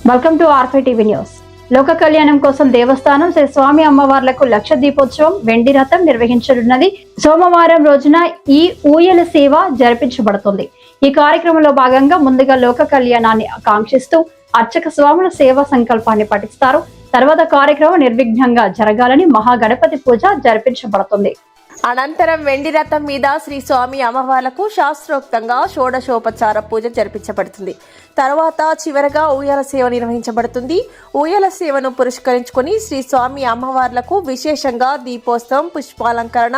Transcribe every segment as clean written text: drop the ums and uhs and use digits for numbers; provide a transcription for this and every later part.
Welcome to R5 TV news. లోక కళ్యాణం కోసం దేవస్థానం శ్రీ స్వామి అమ్మవార్లకు లక్ష దీపోత్సవం వెండి రథం నిర్వహించనున్నది. సోమవారం రోజున ఈ ఊయల సేవ జరిపించబడుతుంది. ఈ కార్యక్రమంలో భాగంగా ముందుగా లోక కళ్యాణాన్ని ఆకాంక్షిస్తూ అర్చక స్వాముల సేవా సంకల్పాన్ని పఠిస్తారు. తర్వాత కార్యక్రమం నిర్విఘ్నంగా జరగాలని మహాగణపతి పూజ జరిపించబడుతుంది. అనంతరం వెండి రథం మీద శ్రీ స్వామి అమ్మవార్లకు శాస్త్రోక్తంగా షోడశోపచార పూజ జరిపించబడుతుంది. తర్వాత చివరగా ఊయల సేవ నిర్వహించబడుతుంది. ఊయల సేవను పురస్కరించుకొని శ్రీ స్వామి అమ్మవార్లకు విశేషంగా దీపోత్సవం, పుష్పాలంకరణ,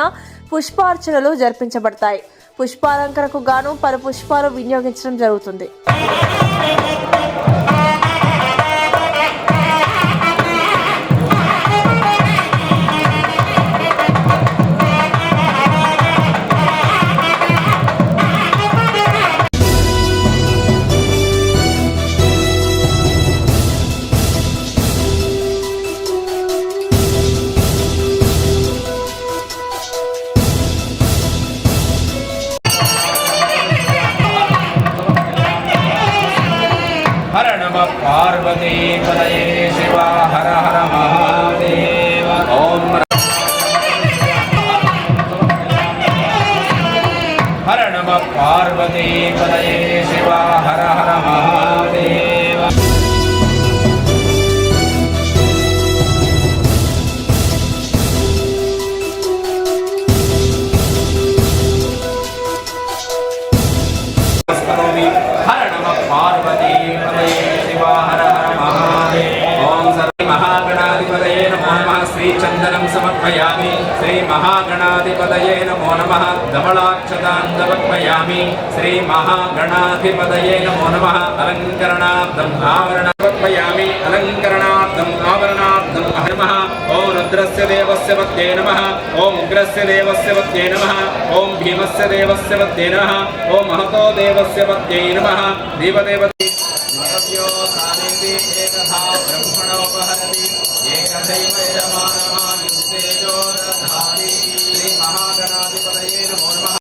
పుష్పార్చనలు జరిపించబడతాయి. పుష్పాలంకరణకు గాను పలు పుష్పాలు వినియోగించడం జరుగుతుంది. हर नमः पार्वती पतये शिवा हर हर महादेव ओम हर नमः पार्वती पतये शिवा हर हर महादेव हर नमः पार्वती पतये शिवा हर हर महादेव ओम श्री महागणाधिपतये नमो नमः. श्री चंदनं समर्पयामि. श्री महागणाधिपतये नमो नमः. धवलाक्षतां समर्पयामि. श्री महागणाधिपतये नमो नमः. अलंकरणार्थम् आवरणं समर्पयामि. अलंकरणार्थम् आवरणार्थम् नमः. ओम रुद्रस्य देवस्य मध्ये नमः. ओम उग्रस्य देवस्य मध्ये नमः. ओम भीमस्य देवस्य मध्ये नमः. ओम महतो देवस्य मध्ये नमः. देवदेवते मदव्यो सानेति एकधा ब्रह्मणोपहरति एकदैव यजमानः युक्तेजो रधारि. श्री महागणाधिपतये नमो नमः.